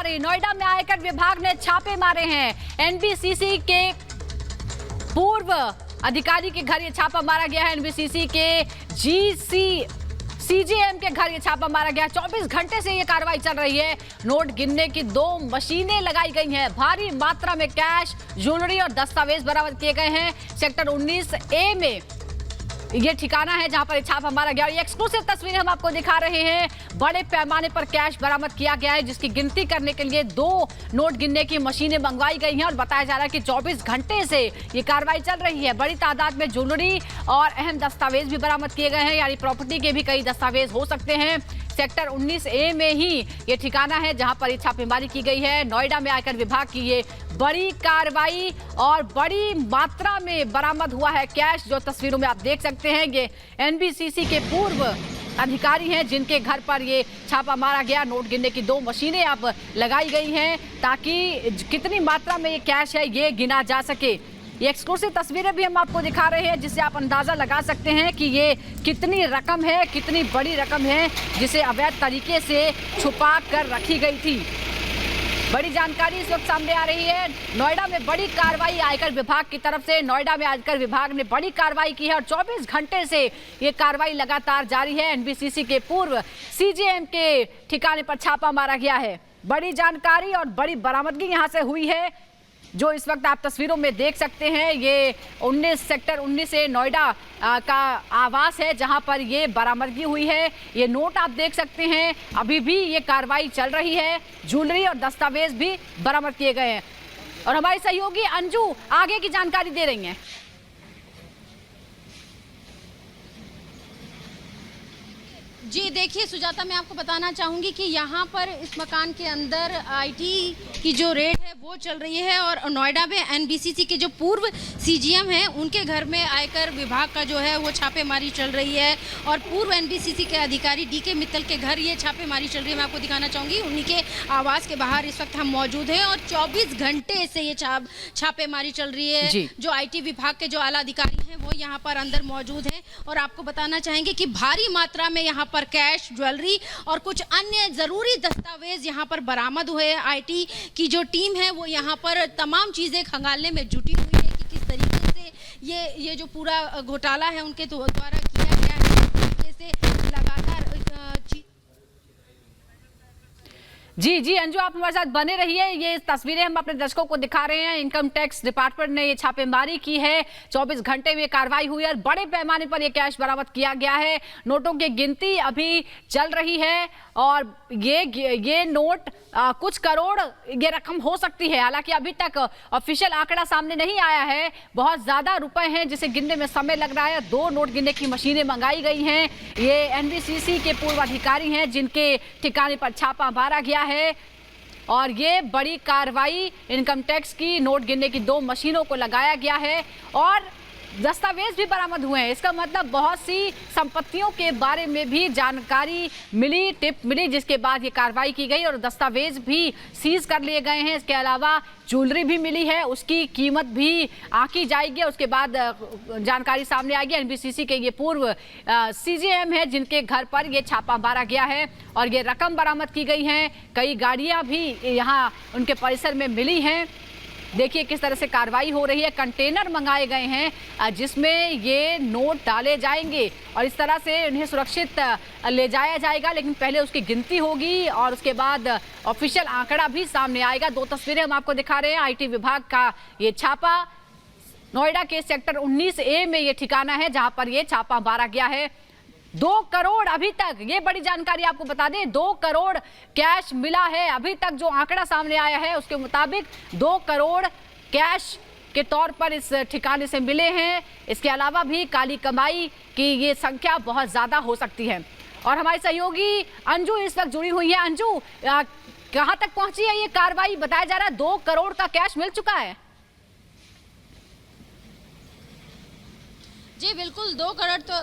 रही। नोएडा में आयकर विभाग ने छापे मारे हैं। एनबीसीसी के पूर्व अधिकारी के घर ये छापा मारा गया है। एनबीसीसी के सीजेएम के घर ये छापा मारा गया। 24 घंटे से ये कार्रवाई चल रही है। नोट गिनने की 2 मशीनें लगाई गई हैं। भारी मात्रा में कैश, ज्वेलरी और दस्तावेज बरामद किए गए हैं। सेक्टर 19A में ये ठिकाना है जहां पर ये छापा मारा गया। ये एक्सक्लूसिव तस्वीरें हम आपको दिखा रहे हैं। बड़े पैमाने पर कैश बरामद किया गया है, जिसकी गिनती करने के लिए 2 नोट गिनने की मशीनें मंगवाई गई हैं और बताया जा रहा है कि 24 घंटे से ये कार्रवाई चल रही है। बड़ी तादाद में ज्वेलरी और अहम दस्तावेज भी बरामद किए गए हैं, यानी प्रॉपर्टी के भी कई दस्तावेज हो सकते हैं। सेक्टर 19A में ही ये ठिकाना है जहां पर ये छापेमारी की गई है। नोएडा में आयकर विभाग की ये बड़ी कार्रवाई और बड़ी मात्रा में बरामद हुआ है कैश, जो तस्वीरों में आप देख सकते हैं। ये एनबीसीसी के पूर्व अधिकारी हैं जिनके घर पर ये छापा मारा गया। नोट गिनने की 2 मशीनें अब लगाई गई हैं ताकि कितनी मात्रा में ये कैश है ये गिना जा सके। ये एक्सक्लूसिव तस्वीरें भी हम आपको दिखा रहे हैं, जिससे आप अंदाजा लगा सकते हैं कि ये कितनी रकम है, कितनी बड़ी रकम है जिसे अवैध तरीके से छुपा कर रखी गई थी। बड़ी जानकारी इस वक्त सामने आ रही है। नोएडा में बड़ी कार्रवाई आयकर विभाग की तरफ से। नोएडा में आयकर विभाग ने बड़ी कार्रवाई की है और 24 घंटे से ये कार्रवाई लगातार जारी है। एनबीसीसी के पूर्व सीजेएम के ठिकाने पर छापा मारा गया है। बड़ी जानकारी और बड़ी बरामदगी यहां से हुई है, जो इस वक्त आप तस्वीरों में देख सकते हैं। ये 19 सेक्टर 19 से नोएडा का आवास है जहां पर ये बरामदगी हुई है। ये नोट आप देख सकते हैं। अभी भी ये कार्रवाई चल रही है। ज्वेलरी और दस्तावेज भी बरामद किए गए हैं और हमारी सहयोगी अंजू आगे की जानकारी दे रही हैं। जी देखिए सुजाता, मैं आपको बताना चाहूँगी कि यहाँ पर इस मकान के अंदर आईटी की जो रेड है वो चल रही है और नोएडा में एनबीसीसी के जो पूर्व सीजीएम हैं उनके घर में आयकर विभाग का जो है वो छापेमारी चल रही है और पूर्व एनबीसीसी के अधिकारी डीके मित्तल के घर ये छापेमारी चल रही है। मैं आपको दिखाना चाहूँगी, उन्हीं के आवास के बाहर इस वक्त हम मौजूद हैं और 24 घंटे से ये छापेमारी चल रही है। जो IT विभाग के जो आला अधिकारी हैं वो यहाँ पर अंदर मौजूद हैं और आपको बताना चाहेंगे कि भारी मात्रा में यहाँ पर कैश, ज्वेलरी और कुछ अन्य जरूरी दस्तावेज यहाँ पर बरामद हुए। IT की जो टीम है वो यहाँ पर तमाम चीजें खंगालने में जुटी हुई है कि किस तरीके से ये जो पूरा घोटाला है उनके द्वारा किया गया है। इस तरीके से लगातार जी अंजू, आप हमारे साथ बने रहिए। ये तस्वीरें हम अपने दर्शकों को दिखा रहे हैं। इनकम टैक्स डिपार्टमेंट ने ये छापेमारी की है। 24 घंटे में कार्रवाई हुई है और बड़े पैमाने पर ये कैश बरामद किया गया है। नोटों की गिनती अभी चल रही है और ये नोट कुछ करोड़ ये रकम हो सकती है। हालांकि अभी तक ऑफिशियल आंकड़ा सामने नहीं आया है। बहुत ज्यादा रुपए हैं जिसे गिनने में समय लग रहा है। 2 नोट गिनने की मशीनें मंगाई गई हैं। ये एनबीसीसी के पूर्व अधिकारी हैं जिनके ठिकाने पर छापा मारा गया है और ये बड़ी कार्रवाई इनकम टैक्स की नोट गिनने की 2 मशीनों को लगाया गया है और दस्तावेज भी बरामद हुए हैं। इसका मतलब बहुत सी संपत्तियों के बारे में भी जानकारी मिली, टिप मिली, जिसके बाद ये कार्रवाई की गई और दस्तावेज भी सीज कर लिए गए हैं। इसके अलावा ज्वेलरी भी मिली है, उसकी कीमत भी आंकी जाएगी। उसके बाद जानकारी सामने आएगी। एनबीसीसी के ये पूर्व सीजीएम है जिनके घर पर ये छापा मारा गया है और ये रकम बरामद की गई है। कई गाड़ियां भी यहाँ उनके परिसर में मिली हैं। देखिए किस तरह से कार्रवाई हो रही है। कंटेनर मंगाए गए हैं जिसमें ये नोट डाले जाएंगे और इस तरह से उन्हें सुरक्षित ले जाया जाएगा, लेकिन पहले उसकी गिनती होगी और उसके बाद ऑफिशियल आंकड़ा भी सामने आएगा। 2 तस्वीरें हम आपको दिखा रहे हैं। IT विभाग का ये छापा नोएडा के सेक्टर 19A में ये ठिकाना है जहां पर ये छापा मारा गया है। 2 करोड़ अभी तक, ये बड़ी जानकारी आपको बता दें, 2 करोड़ कैश मिला है। अभी तक जो आंकड़ा सामने आया है उसके मुताबिक 2 करोड़ कैश के तौर पर इस ठिकाने से मिले हैं। इसके अलावा भी काली कमाई की ये संख्या बहुत ज्यादा हो सकती है और हमारी सहयोगी अंजू इस वक्त जुड़ी हुई है। अंजू, कहां तक पहुंची है ये कार्रवाई? बताया जा रहा है 2 करोड़ का कैश मिल चुका है। जी बिल्कुल, 2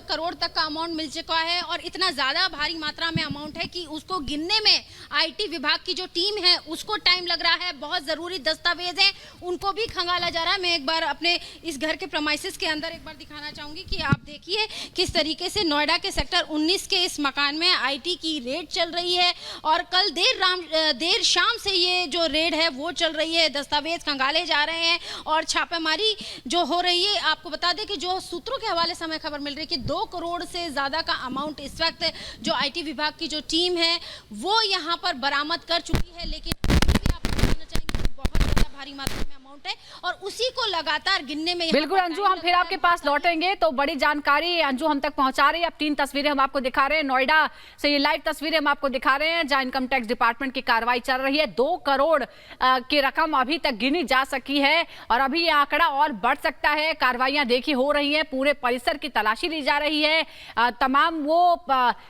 करोड़ तक का अमाउंट मिल चुका है और इतना ज़्यादा भारी मात्रा में अमाउंट है कि उसको गिनने में आईटी विभाग की जो टीम है उसको टाइम लग रहा है। बहुत ज़रूरी दस्तावेज हैं, उनको भी खंगाला जा रहा है। मैं एक बार अपने इस घर के प्रेमाइसेस के अंदर एक बार दिखाना चाहूँगी कि आप देखिए किस तरीके से नोएडा के सेक्टर 19 के इस मकान में आईटी की रेड चल रही है और कल देर शाम से ये जो रेड है वो चल रही है। दस्तावेज खंगाले जा रहे हैं और छापेमारी जो हो रही है। आपको बता दें कि जो सूत्रों के हवाले से हमें खबर मिल रही है कि 2 करोड़ से ज़्यादा का अमाउंट इस वक्त जो आईटी विभाग की जो टीम है वो यहाँ पर बरामद कर चुकी है, लेकिन अभी भी आपको बताना चाहेंगे कि बहुत ज़्यादा भारी मात्रा में अमाउंट है और उसी को लगातार गिनने में बिल्कुल अंजू, हम फिर आपके पास लौटेंगे तो बड़ी जानकारी अंजू हम तक पहुंचा रही है। अब 3 तस्वीरें हम आपको दिखा रहे हैं नोएडा से, ये लाइव तस्वीरें हम आपको दिखा रहे हैं जहां इनकम टैक्स डिपार्टमेंट की कार्रवाई चल रही है। 2 करोड़ की रकम अभी तक गिनी जा सकी है और अभी ये आंकड़ा और बढ़ सकता है। कार्रवाइयां देखी हो रही है, पूरे परिसर की तलाशी ली जा रही है। तमाम वो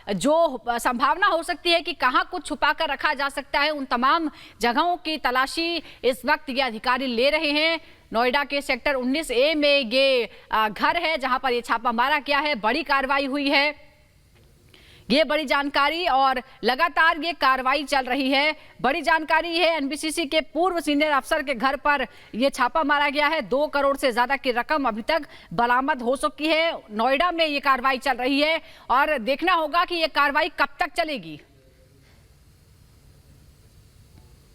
जो संभावना हो सकती है कि कहाँ कुछ छुपा कर रखा जा सकता है, उन तमाम जगहों की तलाशी इस वक्त ये अधिकारी ले रहे हैं। नोएडा के सेक्टर 19A में ये घर है जहां पर ये छापा मारा गया है। बड़ी कार्रवाई हुई है, ये बड़ी जानकारी और लगातार ये कार्रवाई चल रही है। बड़ी जानकारी है, एनबीसीसी के पूर्व सीनियर अफसर के घर पर ये छापा मारा गया है। 2 करोड़ से ज्यादा की रकम अभी तक बरामद हो चुकी है। नोएडा में ये कार्रवाई चल रही है और देखना होगा कि ये कार्रवाई कब तक चलेगी।